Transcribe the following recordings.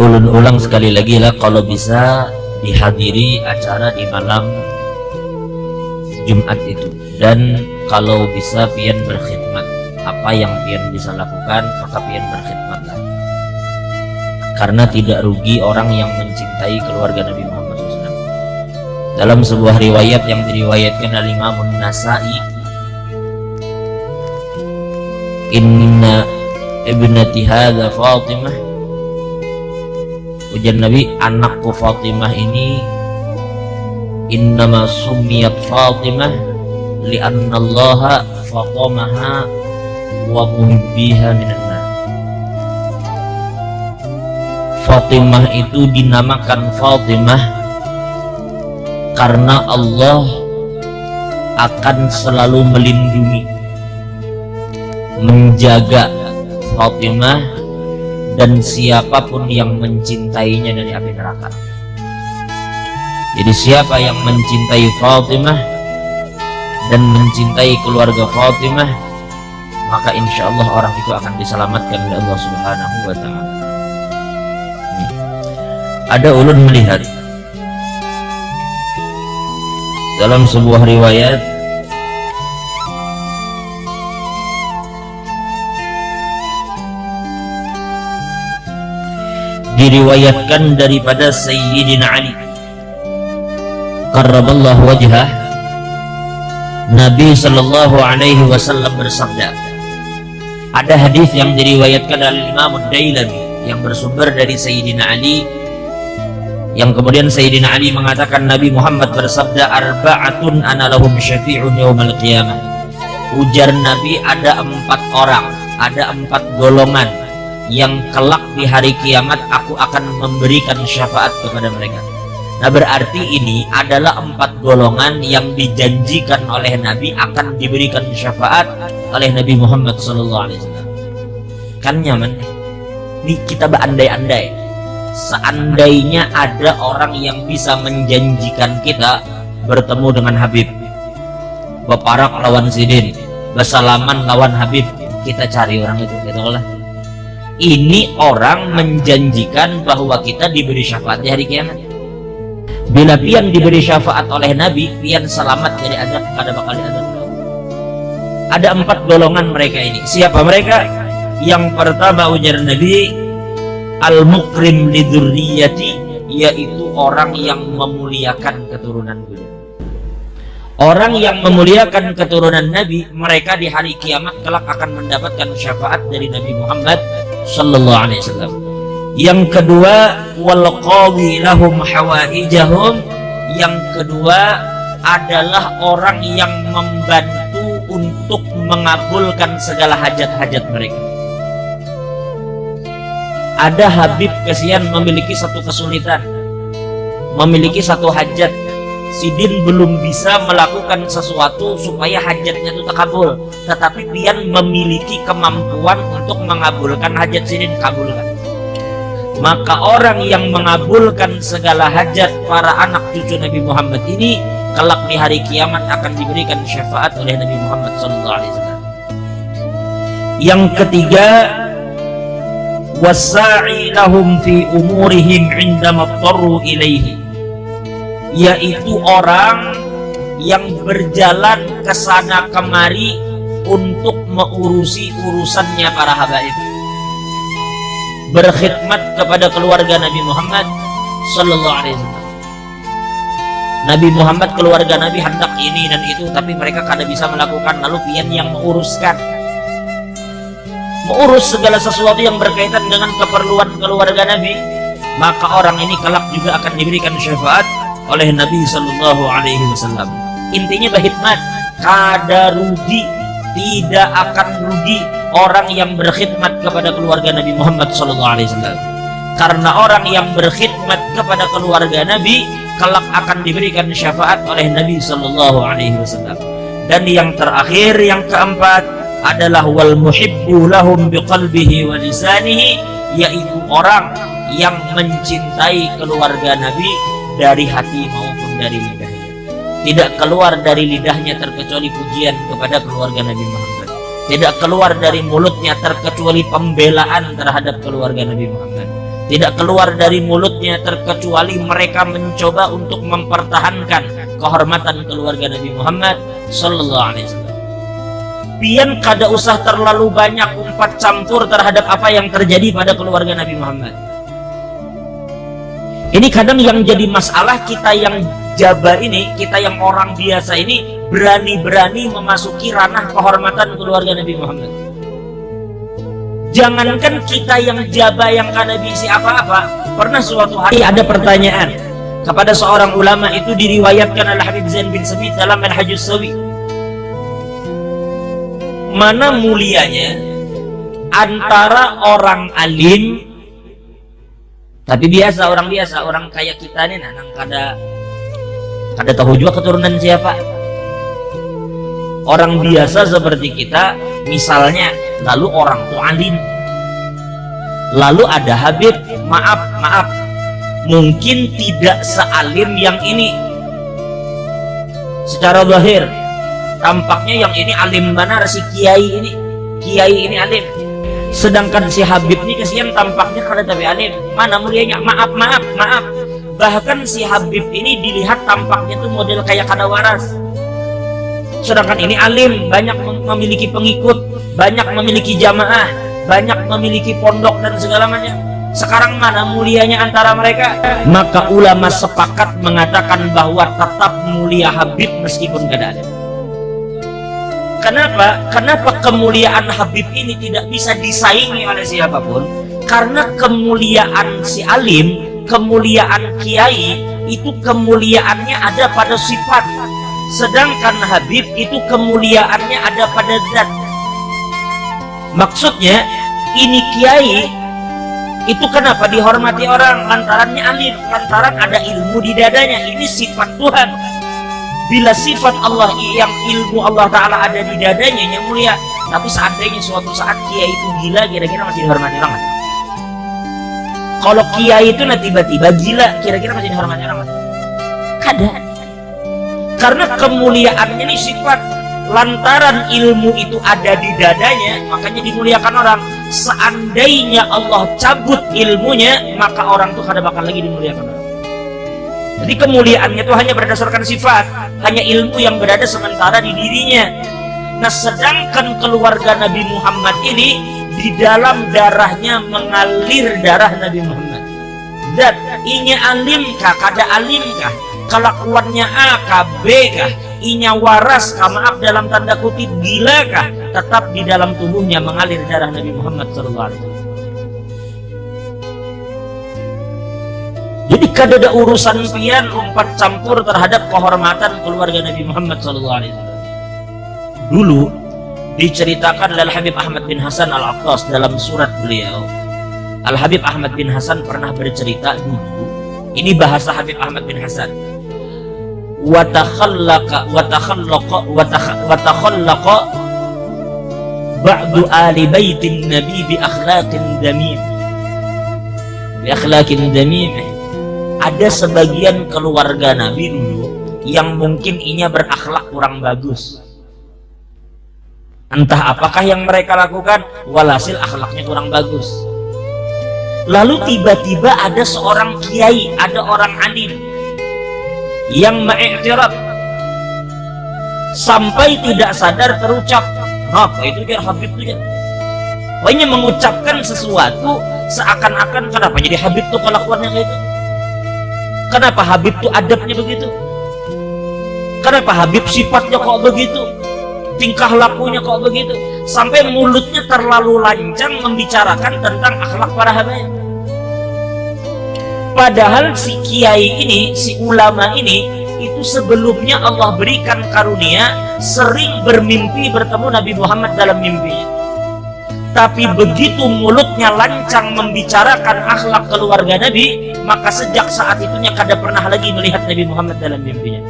Ulun ulang sekali lagi lah, kalau bisa dihadiri acara di malam Jumat itu, dan kalau bisa pian berkhidmat, apa yang pian bisa lakukan maka pian berkhidmatlah, karena tidak rugi orang yang mencintai keluarga Nabi Muhammad SAW. Dalam sebuah riwayat yang diriwayatkan oleh Imam An-Nasa'i, inna ibnati hadza Fatimah, ujar Nabi, anakku Fatimah ini innama summiyat Fatimah li'anna Allah fatamaha wa muhibbiha minan nar. Fatimah itu dinamakan Fatimah karena Allah akan selalu melindungi, menjaga Fatimah dan siapapun yang mencintainya dari api neraka. Jadi siapa yang mencintai Fatimah dan mencintai keluarga Fatimah, maka insya Allah orang itu akan diselamatkan oleh Allah Subhanahu wa Ta'ala. Ada ulun melihat dalam sebuah riwayat diriwayatkan daripada Sayyidina Ali karramallahu wajhah, Nabi sallallahu alaihi wasallam bersabda. Ada hadis yang diriwayatkan oleh Imam Ad-Dailami yang bersumber dari Sayyidina Ali, yang kemudian Sayyidina Ali mengatakan Nabi Muhammad bersabda, arba'atun ana lahum syafi'un yaumal qiyamah. Ujar Nabi, ada 4 orang, ada 4 golongan yang kelak di hari kiamat aku akan memberikan syafaat kepada mereka. Nah, berarti ini adalah 4 golongan yang dijanjikan oleh Nabi akan diberikan syafaat oleh Nabi Muhammad SAW. Kan nyaman nih, kita berandai-andai seandainya ada orang yang bisa menjanjikan kita bertemu dengan Habib, beparak lawan Sidin, bersalaman lawan Habib, kita cari orang itu, gitu lah. Ini orang menjanjikan bahwa kita diberi syafaat di hari kiamat. Bila pian diberi syafaat oleh Nabi, pian selamat dari azab pada bakal diazab. Ada 4 golongan mereka ini. Siapa mereka? Yang pertama ujar Nabi, al-mukrim lidurriyati, yaitu orang yang memuliakan keturunan beliau. Orang yang memuliakan keturunan Nabi, mereka di hari kiamat kelak akan mendapatkan syafaat dari Nabi Muhammad sallallahu alaihi wasallam. Yang kedua, wal qawi lahum hawaijahum, yang kedua adalah orang yang membantu untuk mengabulkan segala hajat-hajat mereka. Ada Habib kesian memiliki satu kesulitan, memiliki satu hajat, Sidin belum bisa melakukan sesuatu supaya hajatnya itu terkabul, tetapi pian memiliki kemampuan untuk mengabulkan hajat Sidin, kabulkan. Maka orang yang mengabulkan segala hajat para anak cucu Nabi Muhammad ini kelak di hari kiamat akan diberikan syafaat oleh Nabi Muhammad SAW. Yang ketiga, wasa'i lahum fi umurihim indama tarru ilaihi, yaitu orang yang berjalan ke sana kemari untuk mengurusi urusannya para habaib, berkhidmat kepada keluarga Nabi Muhammad sallallahu alaihi wasallam. Nabi Muhammad, keluarga Nabi hendak ini dan itu, tapi mereka kada bisa melakukan, lalu pian yang menguruskan, mengurus segala sesuatu yang berkaitan dengan keperluan keluarga Nabi, maka orang ini kelak juga akan diberikan syafaat oleh Nabi sallallahu alaihi wasallam. Intinya berkhidmat, kada rugi, tidak akan rugi orang yang berkhidmat kepada keluarga Nabi Muhammad SAW. Karena orang yang berkhidmat kepada keluarga Nabi kelak akan diberikan syafaat oleh Nabi SAW. Dan yang terakhir, yang keempat adalah wal muhibbu lahum biqalbihi wa lisanihi, yaitu orang yang mencintai keluarga Nabi dari hati maupun dari lidahnya. Tidak keluar dari lidahnya terkecuali pujian kepada keluarga Nabi Muhammad. Tidak keluar dari mulutnya terkecuali pembelaan terhadap keluarga Nabi Muhammad. tidak keluar dari mulutnya terkecuali mereka mencoba untuk mempertahankan kehormatan keluarga Nabi Muhammad sallallahu alaihi wasallam. Pian kada usah terlalu banyak umpat campur terhadap apa yang terjadi pada keluarga Nabi Muhammad. Ini kadang yang jadi masalah, kita yang jaba ini, kita yang orang biasa ini berani-berani memasuki ranah kehormatan keluarga Nabi Muhammad. Jangankan kita yang jaba yang kada bisi apa-apa, pernah suatu hari ada pertanyaan kepada seorang ulama, itu diriwayatkan oleh Habib Zain bin Sabit dalam Al-Hajjus Sawi. Mana mulianya antara orang alim tapi biasa, orang kayak kita nih, nang kada tahu juga keturunan siapa. Orang biasa seperti kita, misalnya, lalu orang tua alim, lalu ada Habib, maaf, mungkin tidak sealim yang ini. Secara zahir, tampaknya yang ini alim benar, si kiai ini alim. Sedangkan si Habib ini kesian tampaknya kada tapi alim. Mana mulianya? Maaf. Bahkan si Habib ini dilihat tampaknya tuh model kayak kada waras. Sedangkan ini alim, banyak memiliki pengikut, banyak memiliki jamaah, banyak memiliki pondok dan segala macam. Sekarang mana mulianya antara mereka? Maka ulama sepakat mengatakan bahwa tetap mulia Habib meskipun kada alim. Kenapa kemuliaan Habib ini tidak bisa disaingi oleh siapapun? Karena kemuliaan si alim, kemuliaan kiai, itu kemuliaannya ada pada sifat. Sedangkan Habib itu kemuliaannya ada pada zat. Maksudnya, ini kiai, itu kenapa dihormati orang? Lantarannya alim, lantaran ada ilmu di dadanya. Ini sifat Tuhan. Bila sifat Allah yang ilmu Allah Ta'ala ada di dadanya yang mulia, tapi seandainya suatu saat kiai itu gila, kira-kira masih dihormati orang? Kalau kiai itu tiba-tiba gila, kira-kira masih dihormati orang? Kada. Karena kemuliaannya ini sifat, lantaran ilmu itu ada di dadanya, makanya dimuliakan orang. Seandainya Allah cabut ilmunya, maka orang itu kada bakal lagi dimuliakan orang. Jadi kemuliaannya itu hanya berdasarkan sifat, hanya ilmu yang berada sementara di dirinya. Nah, sedangkan keluarga Nabi Muhammad ini di dalam darahnya mengalir darah Nabi Muhammad. Dan inya alimkah, kada alimkah, kelakuannya A kah, B kah, inya waras kah, maaf dalam tanda kutip gila kah, tetap di dalam tubuhnya mengalir darah Nabi Muhammad SAW. Jadi kada ada urusan pian umpat campur terhadap kehormatan keluarga Nabi Muhammad SAW. Dulu diceritakan oleh Habib Ahmad bin Hasan Al-Attas dalam surat beliau. Al-Habib Ahmad bin Hasan pernah bercerita dulu. Ini bahasa Habib Ahmad bin Hasan. Wa takhallaqa ba'du ali baitin nabi bi akhlaqin damim. Ada sebagian keluarga Nabi dulu yang mungkin inya berakhlak kurang bagus. Entah apakah yang mereka lakukan, walhasil akhlaknya kurang bagus. Lalu tiba-tiba ada seorang kiai, ada orang alim yang mengiktiraf, sampai tidak sadar terucap, apa itu dia Habib itu dia. Pokoknya mengucapkan sesuatu seakan-akan kenapa jadi Habib tuh kelakuannya kayak itu. Kenapa Habib tuh adabnya begitu? Kenapa Habib sifatnya kok begitu? Tingkah lakunya kok begitu? Sampai mulutnya terlalu lancang membicarakan tentang akhlak para Habib. Padahal si kiai ini, si ulama ini, itu sebelumnya Allah berikan karunia sering bermimpi bertemu Nabi Muhammad dalam mimpinya. Tapi begitu mulutnya lancang membicarakan akhlak keluarga Nabi, maka sejak saat itunya kada pernah lagi melihat Nabi Muhammad dalam mimpinya.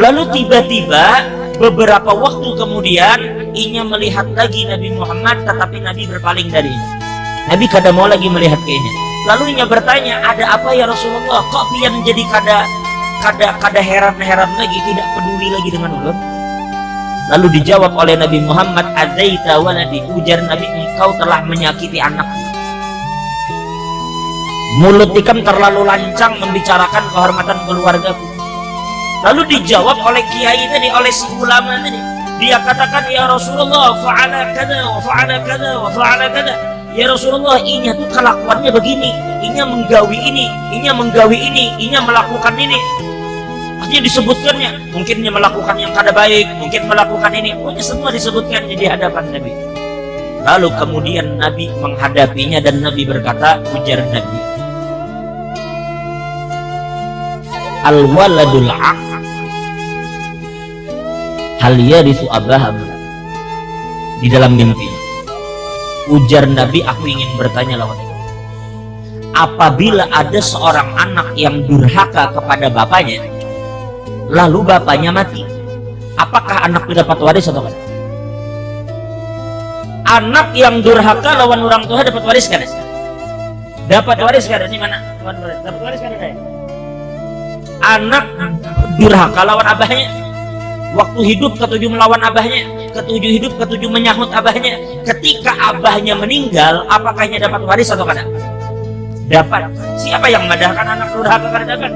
Lalu tiba-tiba beberapa waktu kemudian inya melihat lagi Nabi Muhammad, tetapi Nabi berpaling darinya. Nabi kada mau lagi melihat kayaknya. Lalu inya bertanya, ada apa ya Rasulullah? Kok pian jadi kada heran-heran lagi, tidak peduli lagi dengan ulun? Lalu dijawab oleh Nabi Muhammad, adaita waladi, ujar Nabi, engkau telah menyakiti anakku. Mulut ikam terlalu lancang membicarakan kehormatan keluargaku. Lalu dijawab oleh kiai tadi, oleh si ulama tadi. Dia katakan, ya Rasulullah, fa'ala kada wa fa'ala kada wa fa'ala kada. Ya Rasulullah, inya tuh kelakuannya begini, inya menggawi ini, inya menggawi ini, inya melakukan ini. Artinya disebutkannya, mungkinnya melakukan yang kada baik, mungkin melakukan ini, pokoknya semua disebutkannya di hadapan Nabi. Lalu kemudian Nabi menghadapinya dan Nabi berkata, ujar Nabi, al-waladul aq hal yarisu abah. Di dalam mimpi ujar Nabi, aku ingin bertanya lawan itu, apabila ada seorang anak yang durhaka kepada bapaknya lalu bapaknya mati, apakah anak itu dapat waris atau tidak? Anak yang durhaka lawan orang tua dapat waris kan? Dapat waris kan? Ini mana? Dapat waris kan? Anak durhaka lawan abahnya, waktu hidup ketujuh melawan abahnya, ketujuh hidup ketujuh menyahut abahnya. Ketika abahnya meninggal, apakahnya dapat waris atau tidak? Dapat. Siapa yang madahkan anak durhaka kada dapat?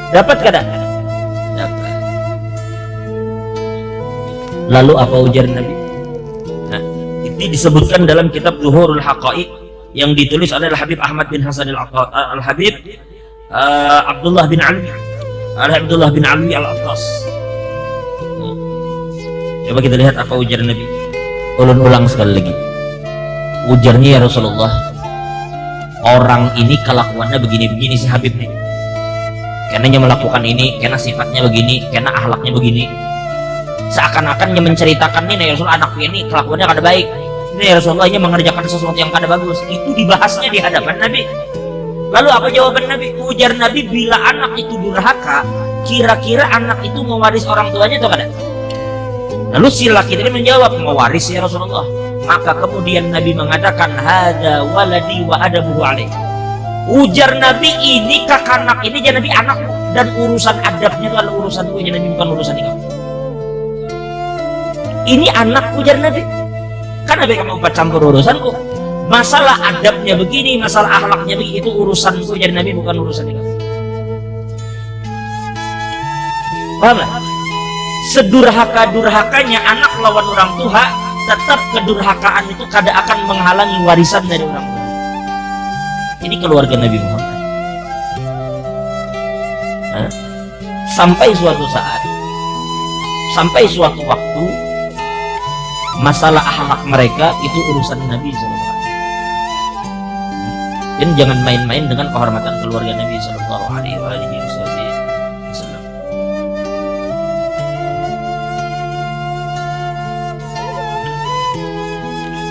Dapat kada? Dapat. Lalu apa ujar Nabi? Nah, itu disebutkan dalam kitab Zuhurul Haqaiq yang ditulis oleh Habib Ahmad bin Hasan Al-Habib Abdullah bin Ali Al-Attas. Coba kita lihat apa ujar Nabi. Ulang sekali lagi. Ujarnya, ya Rasulullah, orang ini kelakuannya begini-begini si Habib nih. Karena melakukan ini, karena sifatnya begini, karena akhlaknya begini. Seakan-akan dia menceritakan nih, ya Rasulullah, anakku ini kelakuannya kada baik. Ini ya Rasulullah, ini mengerjakan sesuatu yang kada bagus. Itu dibahasnya di hadapan Nabi. Lalu apa jawaban Nabi? Ujar Nabi, bila anak itu durhaka, kira-kira anak itu mewaris orang tuanya atau kada? Lalu si laki tadi menjawab, mewaris ya Rasulullah. Maka kemudian Nabi mengatakan, hada waladi wa adabuhu alaih. Ujar Nabi, ini kakak anak ini jadi Nabi anakku, dan urusan adabnya itu adalah urusanku, jadi Nabi bukan urusan kamu. Ini anak ujar Nabi. Kan Nabi kamu empat campur urusanku. Masalah adabnya begini, masalah akhlaknya begini, itu urusanku jadi Nabi, bukan urusan kamu. Paham? Sedurhaka-durhakanya anak lawan orang tua, tetap kedurhakaan itu kada akan menghalangi warisan dari orang tua. Ini keluarga Nabi Muhammad. Nah, sampai suatu saat, sampai suatu waktu, masalah akhlak mereka itu urusan Nabi SAW. Dan jangan main-main dengan kehormatan keluarga Nabi SAW.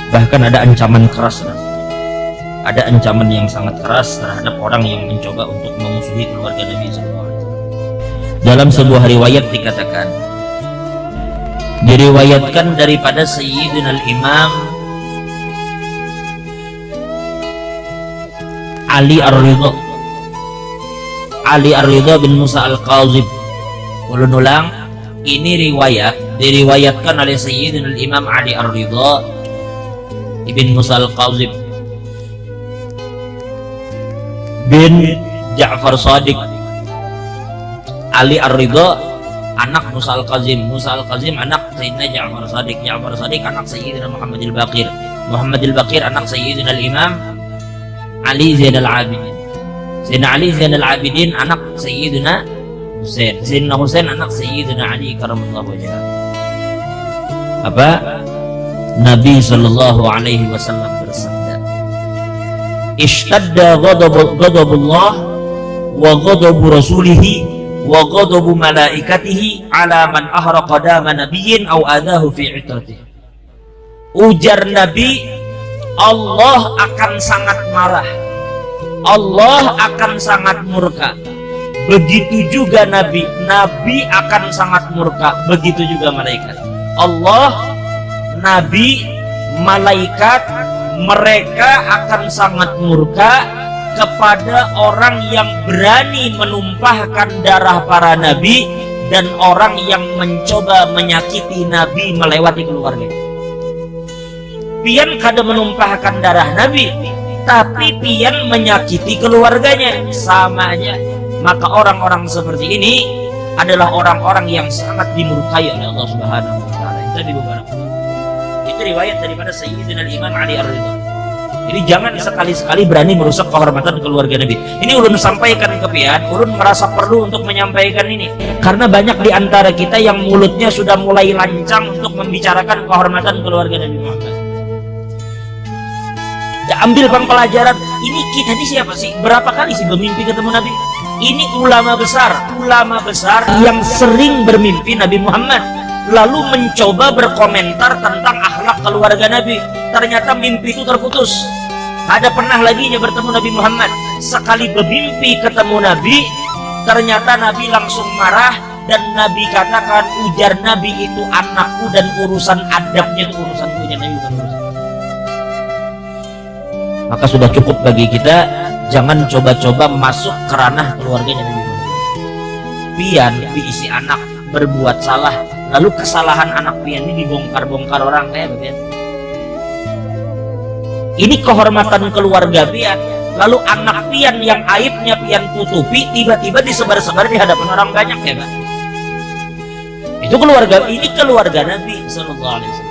Bahkan ada ancaman keras, ada ancaman yang sangat keras terhadap orang yang mencoba untuk memusuhi keluarga Nabi SAW. Dalam sebuah riwayat dikatakan, diriwayatkan daripada Sayyidina Al-Imam Ali Ar-Ridha bin Musa Al-Qazib. Ulun ulang, ini diriwayatkan oleh Sayyidina Al-Imam Ali Ar-Ridha ibn Musa Al-Qazib bin Ja'far Shadiq. Ali Ar-Ridha anak Musa Al-Qazim, Musa Al-Qazim anak Sayyidina Ja'far Shadiq, Ja'far Shadiq anak Sayyidina Muhammad Al-Baqir, Muhammad Al-Baqir anak Sayyidina Al-Imam Ali Zainal Abidin, Sayyidina Ali Zainal Abidin anak Sayyidina Husain, Sayyidina Husain anak Sayyidina Ali karamallahu wajhah. Apa? Nabi sallallahu alaihi wasallam bersabda, ishtadda ghadabullah wa ghadabu rasulih wa ghadabu malaikatihi ala man ahraqa dama nabiyyin aw adahu fi itratihi. Ujar Nabi, Allah akan sangat marah, Allah akan sangat murka. Begitu juga Nabi akan sangat murka, begitu juga malaikat. Allah, Nabi, malaikat, mereka akan sangat murka kepada orang yang berani menumpahkan darah para nabi dan orang yang mencoba menyakiti nabi melewati keluarga. Pian kada menumpahkan darah nabi, tapi pian menyakiti keluarganya, sama aja. Maka orang-orang seperti ini adalah orang-orang yang sangat dimurkai oleh Allah Subhanahu wa taala. Itu riwayat daripada Sayyidina Imam Ali Ar-Ridha. Jadi jangan sekali-sekali berani merusak kehormatan keluarga Nabi. Ini ulun sampaikan ke pian, ulun merasa perlu untuk menyampaikan ini. Karena banyak di antara kita yang mulutnya sudah mulai lancang untuk membicarakan kehormatan keluarga Nabi Muhammad. Ya, ambil pelajaran, ini kita ini siapa sih? Berapa kali sih bermimpi ketemu Nabi? Ini ulama besar yang sering bermimpi Nabi Muhammad, lalu mencoba berkomentar tentang akhlak keluarga Nabi. Ternyata mimpi itu terputus. Ada pernah lagi bertemu Nabi Muhammad, sekali bermimpi ketemu Nabi, ternyata Nabi langsung marah dan Nabi katakan, ujar Nabi, itu anakku dan urusan adabnya itu urusanku, ya Nabi, bukan urusan. Maka sudah cukup bagi kita, jangan coba-coba masuk ke ranah keluarganya Nabi Muhammad. Pian diisi anak berbuat salah, lalu kesalahan anak pian ini dibongkar-bongkar orang kayak begitu. Ini kehormatan keluarga pian, lalu anak pian yang aibnya pian tutupi tiba-tiba disebar-sebar di hadapan orang banyak, ya kan? Itu keluarga, ini keluarga Nabi Sallallahu Alaihi Wasallam.